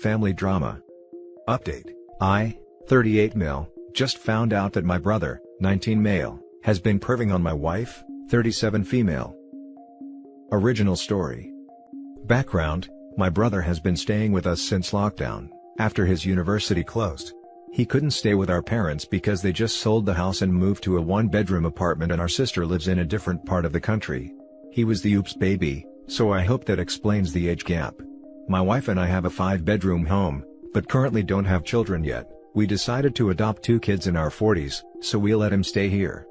family drama. Update. I, 38 male, just found out that my brother, 19 male, has been perving on my wife, 37 female. Original story. Background: my brother has been staying with us since lockdown, after his university closed. He couldn't stay with our parents because they just sold the house and moved to a one-bedroom apartment, and our sister lives in a different part of the country. He was the oops baby, so I hope that explains the age gap. My wife and I have a 5-bedroom home, but currently don't have children yet. We decided to adopt 2 kids in our 40s, so we let him stay here.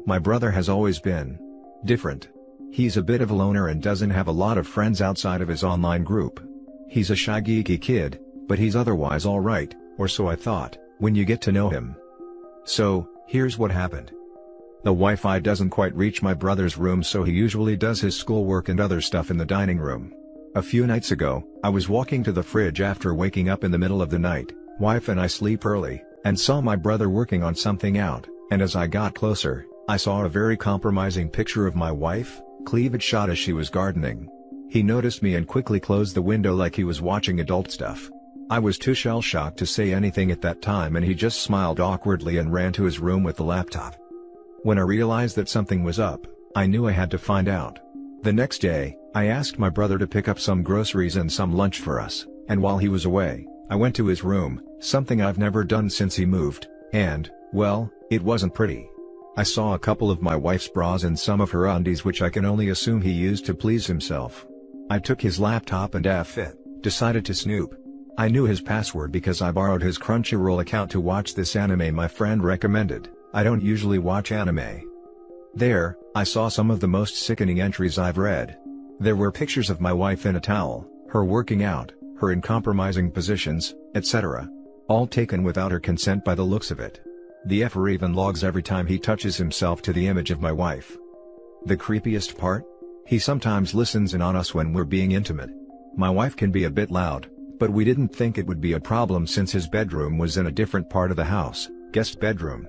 My brother has always been different. He's a bit of a loner and doesn't have a lot of friends outside of his online group. He's a shy geeky kid, but he's otherwise alright, or so I thought, when you get to know him. So, here's what happened. The Wi-Fi doesn't quite reach my brother's room, so he usually does his schoolwork and other stuff in the dining room. A few nights ago, I was walking to the fridge after waking up in the middle of the night. Wife and I sleep early, and saw my brother working on something out, and as I got closer, I saw a very compromising picture of my wife, cleavage shot as she was gardening. He noticed me and quickly closed the window like he was watching adult stuff. I was too shell-shocked to say anything at that time, and he just smiled awkwardly and ran to his room with the laptop. When I realized that something was up, I knew I had to find out. The next day, I asked my brother to pick up some groceries and some lunch for us, and while he was away, I went to his room, something I've never done since he moved, and, well, it wasn't pretty. I saw a couple of my wife's bras and some of her undies, which I can only assume he used to please himself. I took his laptop and decided to snoop. I knew his password because I borrowed his Crunchyroll account to watch this anime my friend recommended. I don't usually watch anime. There, I saw some of the most sickening entries I've read. There were pictures of my wife in a towel, her working out, her in compromising positions, etc. All taken without her consent by the looks of it. The effer even logs every time he touches himself to the image of my wife. The creepiest part? He sometimes listens in on us when we're being intimate. My wife can be a bit loud, but we didn't think it would be a problem since his bedroom was in a different part of the house, guest bedroom.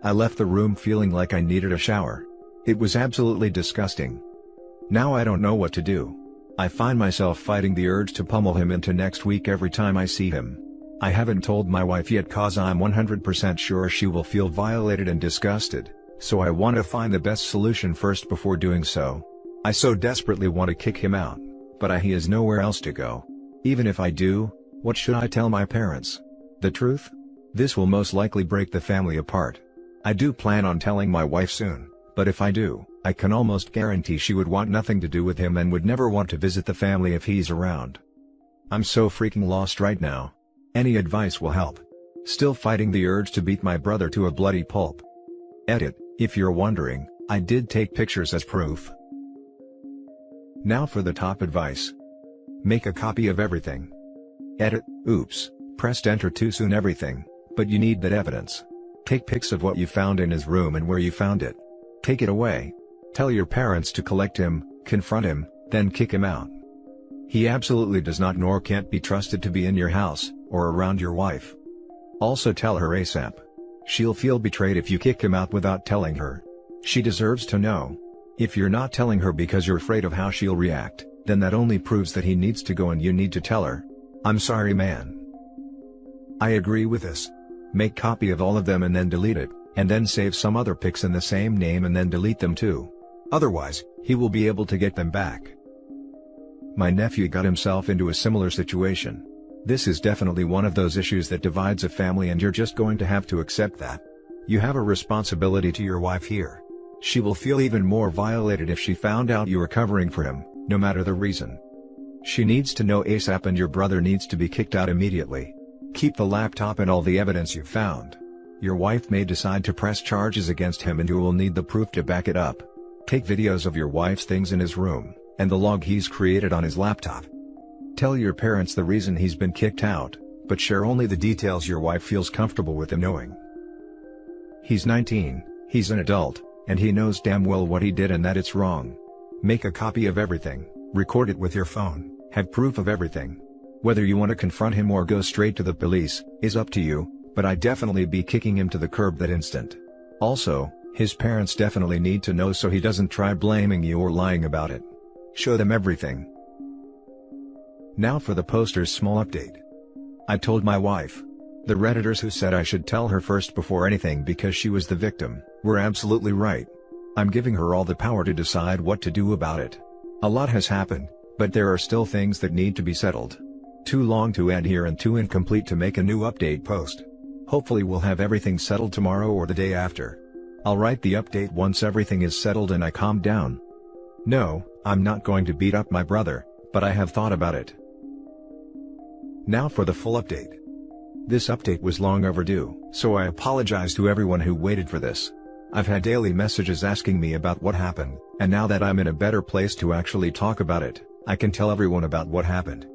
I left the room feeling like I needed a shower. It was absolutely disgusting. Now I don't know what to do. I find myself fighting the urge to pummel him into next week every time I see him. I haven't told my wife yet cause I'm 100% sure she will feel violated and disgusted, so I want to find the best solution first before doing so. I so desperately want to kick him out, but he has nowhere else to go. Even if I do, what should I tell my parents? The truth? This will most likely break the family apart. I do plan on telling my wife soon, but if I do, I can almost guarantee she would want nothing to do with him and would never want to visit the family if he's around. I'm so freaking lost right now. Any advice will help. Still fighting the urge to beat my brother to a bloody pulp. Edit: if you're wondering, I did take pictures as proof. Now for the top advice. Make a copy of everything. Edit: oops, pressed enter too soon. Everything, but you need that evidence. Take pics of what you found in his room and where you found it. Take it away. Tell your parents to collect him, confront him, then kick him out. He absolutely does not nor can't be trusted to be in your house, or around your wife. Also tell her ASAP. She'll feel betrayed if you kick him out without telling her. She deserves to know. If you're not telling her because you're afraid of how she'll react, then that only proves that he needs to go and you need to tell her. I'm sorry, man. I agree with this. Make copy of all of them and then delete it, and then save some other pics in the same name and then delete them too. Otherwise, he will be able to get them back. My nephew got himself into a similar situation. This is definitely one of those issues that divides a family, and you're just going to have to accept that. You have a responsibility to your wife here. She will feel even more violated if she found out you were covering for him, no matter the reason. She needs to know ASAP, and your brother needs to be kicked out immediately. Keep the laptop and all the evidence you found. Your wife may decide to press charges against him and you will need the proof to back it up. Take videos of your wife's things in his room, and the log he's created on his laptop. Tell your parents the reason he's been kicked out, but share only the details your wife feels comfortable with him knowing. He's 19, he's an adult, and he knows damn well what he did and that it's wrong. Make a copy of everything, record it with your phone, have proof of everything. Whether you want to confront him or go straight to the police, is up to you, but I'd definitely be kicking him to the curb that instant. Also, his parents definitely need to know so he doesn't try blaming you or lying about it. Show them everything. Now for the poster's small update. I told my wife. The Redditors who said I should tell her first before anything because she was the victim, were absolutely right. I'm giving her all the power to decide what to do about it. A lot has happened, but there are still things that need to be settled. Too long to add here and too incomplete to make a new update post. Hopefully we'll have everything settled tomorrow or the day after. I'll write the update once everything is settled and I calm down. No, I'm not going to beat up my brother, but I have thought about it. Now for the full update. This update was long overdue, so I apologize to everyone who waited for this. I've had daily messages asking me about what happened, and now that I'm in a better place to actually talk about it, I can tell everyone about what happened.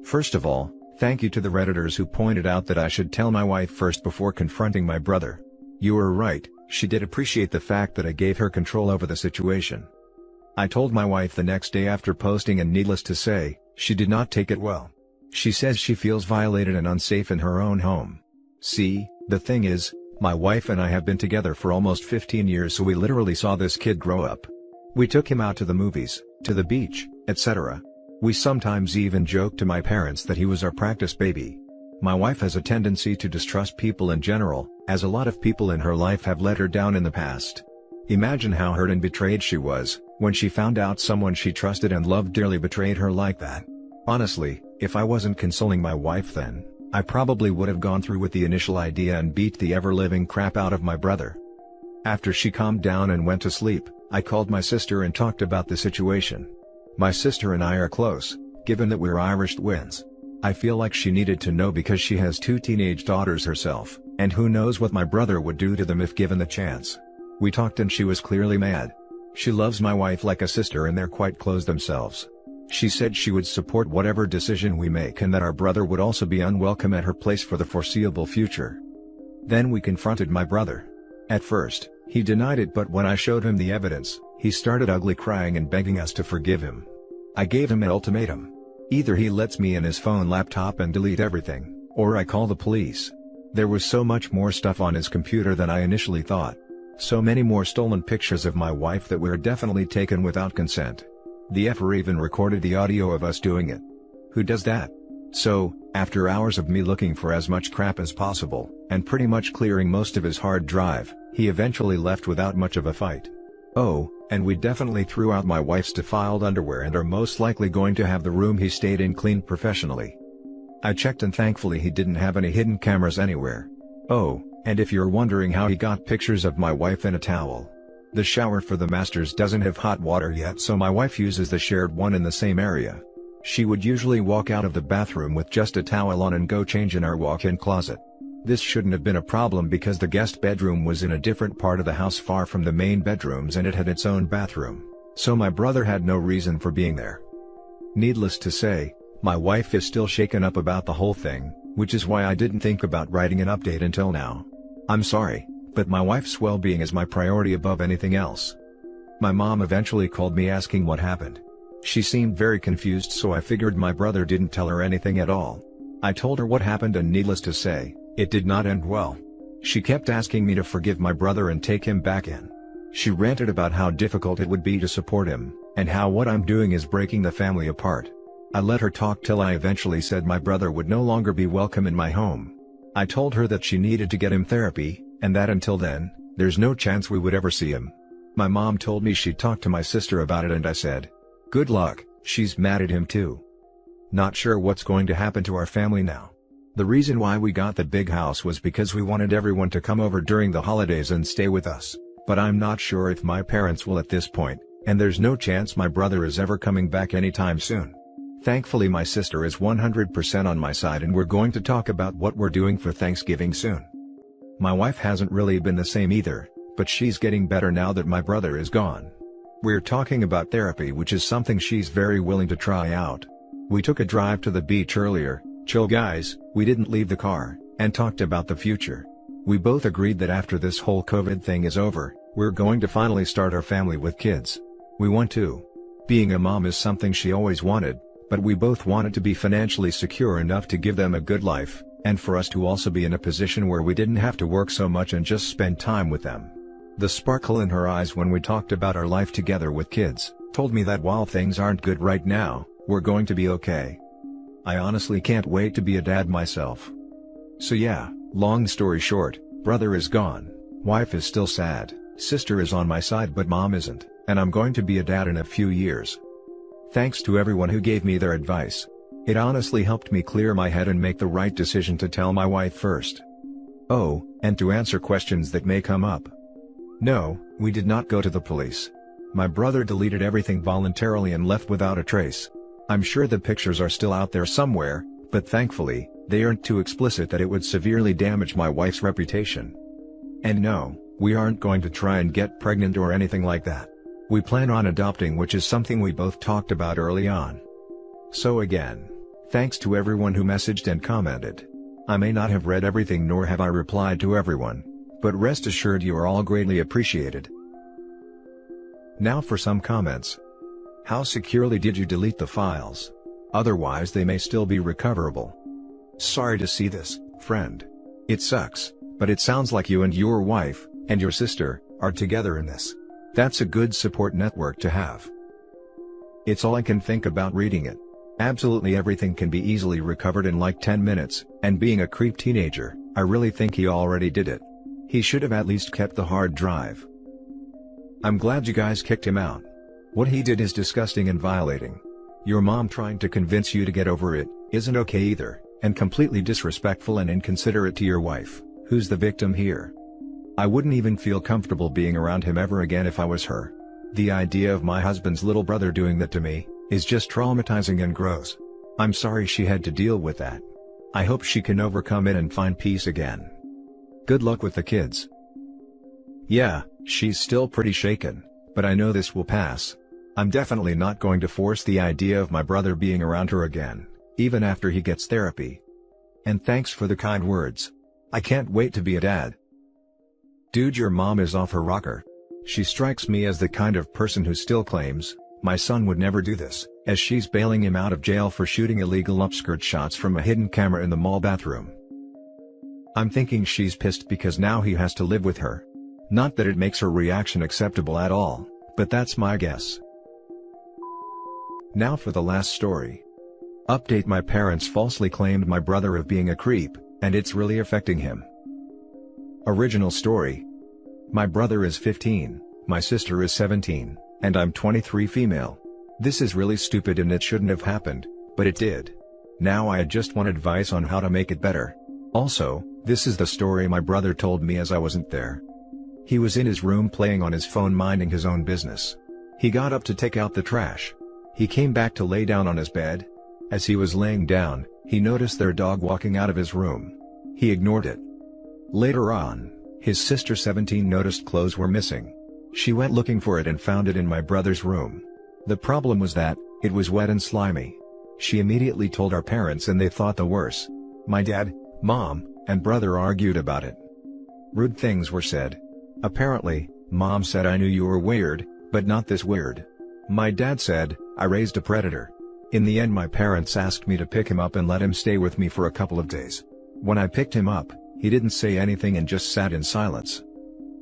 First of all, thank you to the Redditors who pointed out that I should tell my wife first before confronting my brother. You were right, she did appreciate the fact that I gave her control over the situation. I told my wife the next day after posting, and needless to say, she did not take it well. She says she feels violated and unsafe in her own home. See, the thing is, my wife and I have been together for almost 15 years, so we literally saw this kid grow up. We took him out to the movies, to the beach, etc. We sometimes even joked to my parents that he was our practice baby. My wife has a tendency to distrust people in general, as a lot of people in her life have let her down in the past. Imagine how hurt and betrayed she was, when she found out someone she trusted and loved dearly betrayed her like that. Honestly, if I wasn't consoling my wife then, I probably would have gone through with the initial idea and beat the ever-living crap out of my brother. After she calmed down and went to sleep, I called my sister and talked about the situation. My sister and I are close, given that we're Irish twins. I feel like she needed to know because she has 2 teenage daughters herself, and who knows what my brother would do to them if given the chance. We talked and she was clearly mad. She loves my wife like a sister and they're quite close themselves. She said she would support whatever decision we make and that our brother would also be unwelcome at her place for the foreseeable future. Then we confronted my brother. At first, he denied it, but when I showed him the evidence, he started ugly crying and begging us to forgive him. I gave him an ultimatum. Either he lets me in his phone laptop and delete everything, or I call the police. There was so much more stuff on his computer than I initially thought. So many more stolen pictures of my wife that were definitely taken without consent. The effer even recorded the audio of us doing it. Who does that? So, after hours of me looking for as much crap as possible, and pretty much clearing most of his hard drive, he eventually left without much of a fight. Oh, and we definitely threw out my wife's defiled underwear and are most likely going to have the room he stayed in cleaned professionally. I checked and thankfully he didn't have any hidden cameras anywhere. Oh, and if you're wondering how he got pictures of my wife in a towel, the shower for the masters doesn't have hot water yet, so my wife uses the shared one in the same area. She would usually walk out of the bathroom with just a towel on and go change in our walk-in closet. This shouldn't have been a problem because the guest bedroom was in a different part of the house far from the main bedrooms and it had its own bathroom, so my brother had no reason for being there. Needless to say, my wife is still shaken up about the whole thing, which is why I didn't think about writing an update until now. I'm sorry, but my wife's well-being is my priority above anything else. My mom eventually called me asking what happened. She seemed very confused, so I figured my brother didn't tell her anything at all. I told her what happened and needless to say, it did not end well. She kept asking me to forgive my brother and take him back in. She ranted about how difficult it would be to support him, and how what I'm doing is breaking the family apart. I let her talk till I eventually said my brother would no longer be welcome in my home. I told her that she needed to get him therapy, and that until then, there's no chance we would ever see him. My mom told me she'd talk to my sister about it and I said, good luck, she's mad at him too. Not sure what's going to happen to our family now. The reason why we got the big house was because we wanted everyone to come over during the holidays and stay with us, but I'm not sure if my parents will at this point, and there's no chance my brother is ever coming back anytime soon. Thankfully my sister is 100% on my side and we're going to talk about what we're doing for Thanksgiving soon. My wife hasn't really been the same either, but she's getting better now that my brother is gone. We're talking about therapy, which is something she's very willing to try out. We took a drive to the beach earlier, chill guys, we didn't leave the car, and talked about the future. We both agreed that after this whole COVID thing is over, we're going to finally start our family with kids. We want to. Being a mom is something she always wanted, but we both wanted to be financially secure enough to give them a good life, and for us to also be in a position where we didn't have to work so much and just spend time with them. The sparkle in her eyes when we talked about our life together with kids, told me that while things aren't good right now, we're going to be okay. I honestly can't wait to be a dad myself. So yeah, long story short, brother is gone, wife is still sad, sister is on my side but mom isn't, and I'm going to be a dad in a few years. Thanks to everyone who gave me their advice. It honestly helped me clear my head and make the right decision to tell my wife first. Oh, and to answer questions that may come up. No, we did not go to the police. My brother deleted everything voluntarily and left without a trace. I'm sure the pictures are still out there somewhere, but thankfully, they aren't too explicit that it would severely damage my wife's reputation. And no, we aren't going to try and get pregnant or anything like that. We plan on adopting, which is something we both talked about early on. So again, thanks to everyone who messaged and commented. I may not have read everything nor have I replied to everyone, but rest assured you are all greatly appreciated. Now for some comments. How securely did you delete the files? Otherwise they may still be recoverable. Sorry to see this, friend. It sucks, but it sounds like you and your wife, and your sister, are together in this. That's a good support network to have. It's all I can think about reading it. Absolutely everything can be easily recovered in like 10 minutes, and being a creep teenager, I really think he already did it. He should have at least kept the hard drive. I'm glad you guys kicked him out. What he did is disgusting and violating. Your mom trying to convince you to get over it, isn't okay either, and completely disrespectful and inconsiderate to your wife, who's the victim here. I wouldn't even feel comfortable being around him ever again if I was her. The idea of my husband's little brother doing that to me, is just traumatizing and gross. I'm sorry she had to deal with that. I hope she can overcome it and find peace again. Good luck with the kids. Yeah, she's still pretty shaken, but I know this will pass. I'm definitely not going to force the idea of my brother being around her again, even after he gets therapy. And thanks for the kind words. I can't wait to be a dad. Dude, your mom is off her rocker. She strikes me as the kind of person who still claims, my son would never do this, as she's bailing him out of jail for shooting illegal upskirt shots from a hidden camera in the mall bathroom. I'm thinking she's pissed because now he has to live with her. Not that it makes her reaction acceptable at all, but that's my guess. Now for the last story. Update: my parents falsely claimed my brother of being a creep, and it's really affecting him. Original story. My brother is 15, my sister is 17, and I'm 23 female. This is really stupid and it shouldn't have happened, but it did. Now I just want advice on how to make it better. Also, this is the story my brother told me as I wasn't there. He was in his room playing on his phone minding his own business. He got up to take out the trash. He came back to lay down on his bed. As he was laying down, he noticed their dog walking out of his room. He ignored it. Later on, his sister 17 noticed clothes were missing. She went looking for it and found it in my brother's room. The problem was that, it was wet and slimy. She immediately told our parents and they thought the worst. My dad, mom, and brother argued about it. Rude things were said. Apparently, mom said I knew you were weird, but not this weird. My dad said, I raised a predator. In the end my parents asked me to pick him up and let him stay with me for a couple of days. When I picked him up, he didn't say anything and just sat in silence.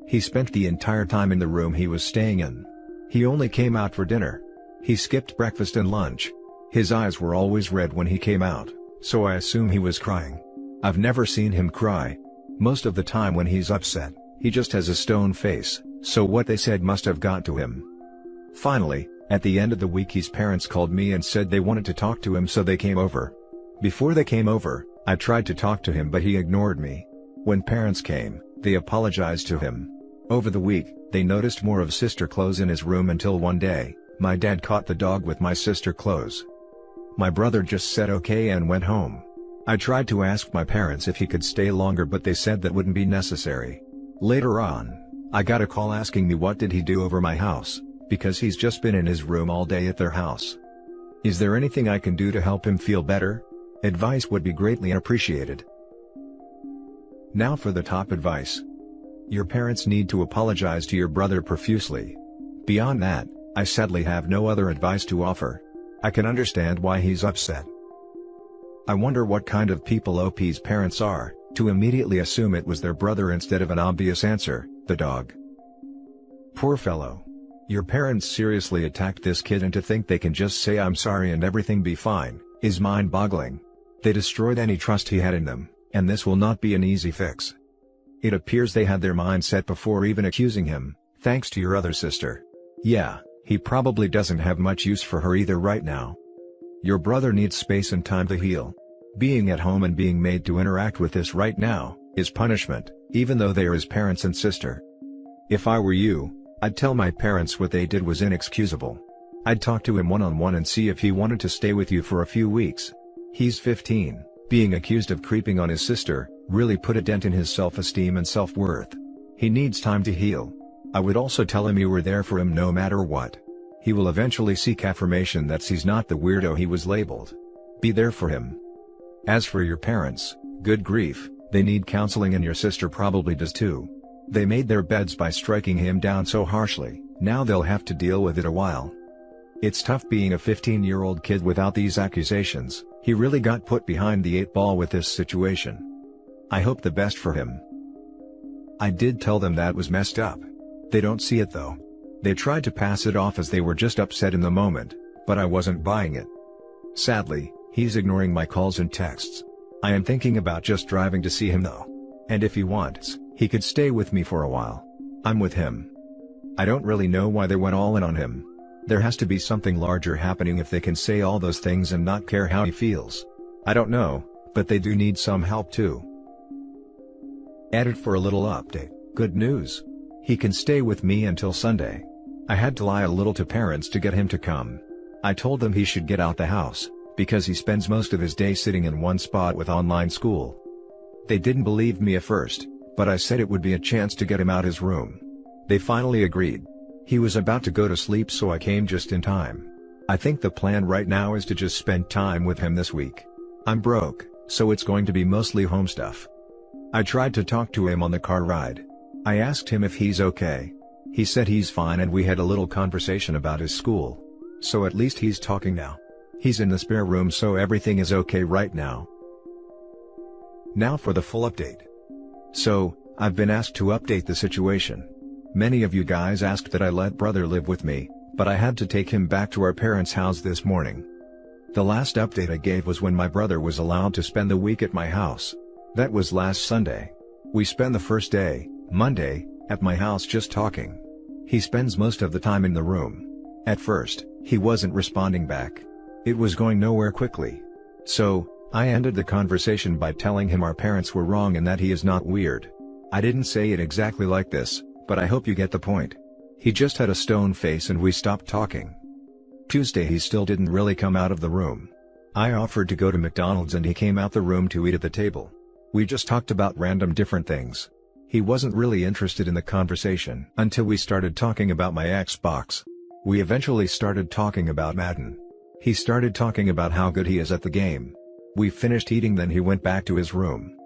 He spent the entire time in the room he was staying in. He only came out for dinner. He skipped breakfast and lunch. His eyes were always red when he came out, so I assume he was crying. I've never seen him cry. Most of the time when he's upset, he just has a stone face, so what they said must have got to him. Finally, at the end of the week his parents called me and said they wanted to talk to him, so they came over. Before they came over, I tried to talk to him but he ignored me. When parents came, they apologized to him. Over the week, they noticed more of sister clothes in his room until one day, my dad caught the dog with my sister clothes. My brother just said okay and went home. I tried to ask my parents if he could stay longer but they said that wouldn't be necessary. Later on, I got a call asking me what did he do over my house, because he's just been in his room all day at their house. Is there anything I can do to help him feel better? Advice would be greatly appreciated. Now for the top advice. Your parents need to apologize to your brother profusely. Beyond that, I sadly have no other advice to offer. I can understand why he's upset. I wonder what kind of people OP's parents are, to immediately assume it was their brother instead of an obvious answer, the dog. Poor fellow. Your parents seriously attacked this kid, and to think they can just say I'm sorry and everything be fine, is mind-boggling. They destroyed any trust he had in them, and this will not be an easy fix. It appears they had their mind set before even accusing him, thanks to your other sister. Yeah, he probably doesn't have much use for her either right now. Your brother needs space and time to heal. Being at home and being made to interact with this right now is punishment, even though they are his parents and sister. If I were you, I'd tell my parents what they did was inexcusable. I'd talk to him one-on-one and see if he wanted to stay with you for a few weeks. He's 15, being accused of creeping on his sister really put a dent in his self-esteem and self-worth. He needs time to heal. I would also tell him you were there for him no matter what. He will eventually seek affirmation that he's not the weirdo he was labeled. Be there for him. As for your parents, good grief, they need counseling and your sister probably does too. They made their beds by striking him down so harshly, now they'll have to deal with it a while. It's tough being a 15-year-old kid without these accusations. He really got put behind the 8 ball with this situation. I hope the best for him. I did tell them that was messed up. They don't see it though. They tried to pass it off as they were just upset in the moment, but I wasn't buying it. Sadly, he's ignoring my calls and texts. I am thinking about just driving to see him though. And if he wants, he could stay with me for a while. I'm with him. I don't really know why they went all in on him. There has to be something larger happening if they can say all those things and not care how he feels. I don't know, but they do need some help too. Edit for a little update. Good news. He can stay with me until Sunday. I had to lie a little to parents to get him to come. I told them he should get out the house, because he spends most of his day sitting in one spot with online school. They didn't believe me at first, but I said it would be a chance to get him out his room. They finally agreed. He was about to go to sleep, so I came just in time. I think the plan right now is to just spend time with him this week. I'm broke, so it's going to be mostly home stuff. I tried to talk to him on the car ride. I asked him if he's okay. He said he's fine and we had a little conversation about his school. So at least he's talking now. He's in the spare room, so everything is okay right now. Now for the full update. So, I've been asked to update the situation. Many of you guys asked that I let brother live with me, but I had to take him back to our parents' house this morning. The last update I gave was when my brother was allowed to spend the week at my house. That was last Sunday. We spent the first day, Monday, at my house just talking. He spends most of the time in the room. At first, he wasn't responding back. It was going nowhere quickly. So, I ended the conversation by telling him our parents were wrong and that he is not weird. I didn't say it exactly like this, but I hope you get the point. He just had a stone face and we stopped talking. Tuesday he still didn't really come out of the room. I offered to go to McDonald's and he came out the room to eat at the table. We just talked about random different things. He wasn't really interested in the conversation until we started talking about my Xbox. We eventually started talking about Madden. He started talking about how good he is at the game. We finished eating, then he went back to his room.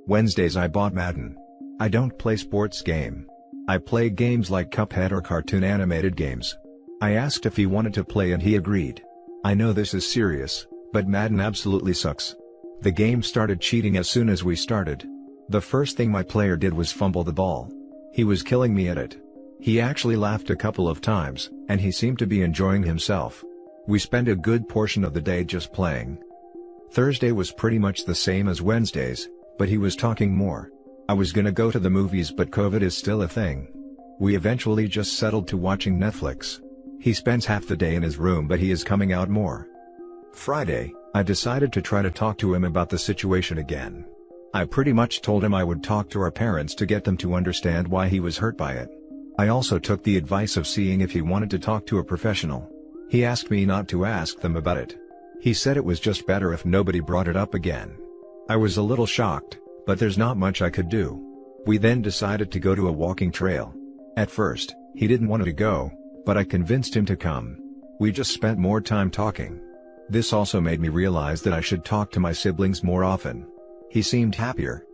Wednesdays I bought Madden. I don't play sports game. I play games like Cuphead or cartoon animated games. I asked if he wanted to play and he agreed. I know this is serious, but Madden absolutely sucks. The game started cheating as soon as we started. The first thing my player did was fumble the ball. He was killing me at it. He actually laughed a couple of times, and he seemed to be enjoying himself. We spent a good portion of the day just playing. Thursday was pretty much the same as Wednesdays, but he was talking more. I was gonna go to the movies, but COVID is still a thing. We eventually just settled to watching Netflix. He spends half the day in his room, but he is coming out more. Friday, I decided to try to talk to him about the situation again. I pretty much told him I would talk to our parents to get them to understand why he was hurt by it. I also took the advice of seeing if he wanted to talk to a professional. He asked me not to ask them about it. He said it was just better if nobody brought it up again. I was a little shocked, but there's not much I could do. We then decided to go to a walking trail. At first, he didn't want to go, but I convinced him to come. We just spent more time talking. This also made me realize that I should talk to my siblings more often. He seemed happier.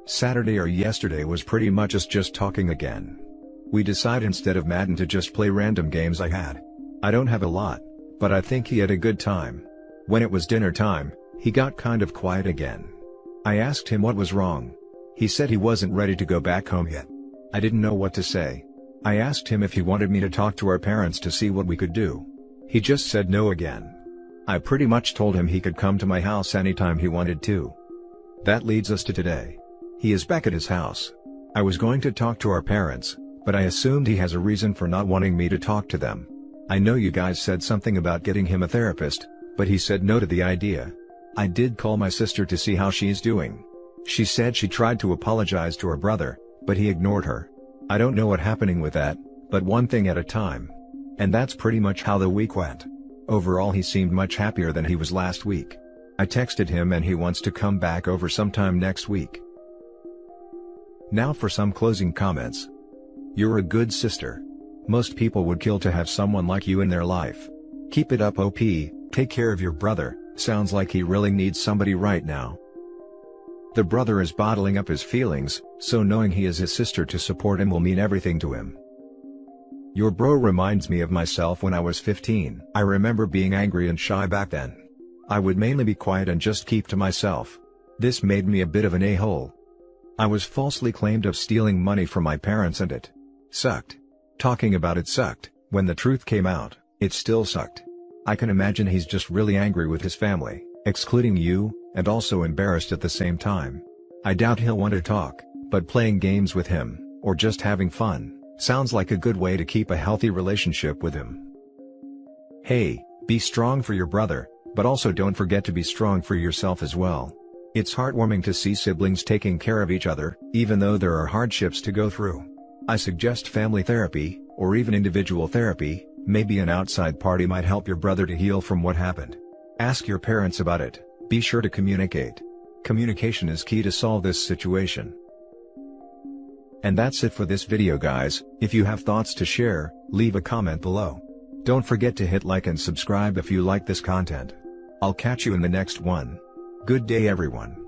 Saturday or yesterday was pretty much us just talking again. We decided instead of Madden to just play random games I had. I don't have a lot, but I think he had a good time. When it was dinner time, he got kind of quiet again. I asked him what was wrong. He said he wasn't ready to go back home yet. I didn't know what to say. I asked him if he wanted me to talk to our parents to see what we could do. He just said no again. I pretty much told him he could come to my house anytime he wanted to. That leads us to today. He is back at his house. I was going to talk to our parents, but I assumed he has a reason for not wanting me to talk to them. I know you guys said something about getting him a therapist, but he said no to the idea. I did call my sister to see how she's doing. She said she tried to apologize to her brother, but he ignored her. I don't know what's happening with that, but one thing at a time. And that's pretty much how the week went. Overall he seemed much happier than he was last week. I texted him and he wants to come back over sometime next week. Now for some closing comments. You're a good sister. Most people would kill to have someone like you in their life. Keep it up OP, take care of your brother, sounds like he really needs somebody right now. The brother is bottling up his feelings, so knowing he is his sister to support him will mean everything to him. Your bro reminds me of myself when I was 15. I remember being angry and shy back then. I would mainly be quiet and just keep to myself. This made me a bit of an a-hole. I was falsely claimed of stealing money from my parents and it sucked. Talking about it sucked. When the truth came out, it still sucked. I can imagine he's just really angry with his family, excluding you, and also embarrassed at the same time. I doubt he'll want to talk, but playing games with him, or just having fun, sounds like a good way to keep a healthy relationship with him. Hey, be strong for your brother, but also don't forget to be strong for yourself as well. It's heartwarming to see siblings taking care of each other, even though there are hardships to go through. I suggest family therapy, or even individual therapy. Maybe an outside party might help your brother to heal from what happened. Ask your parents about it. Be sure to communicate. Communication is key to solve this situation. And that's it for this video guys. If you have thoughts to share, leave a comment below. Don't forget to hit like and subscribe if you like this content. I'll catch you in the next one. Good day everyone.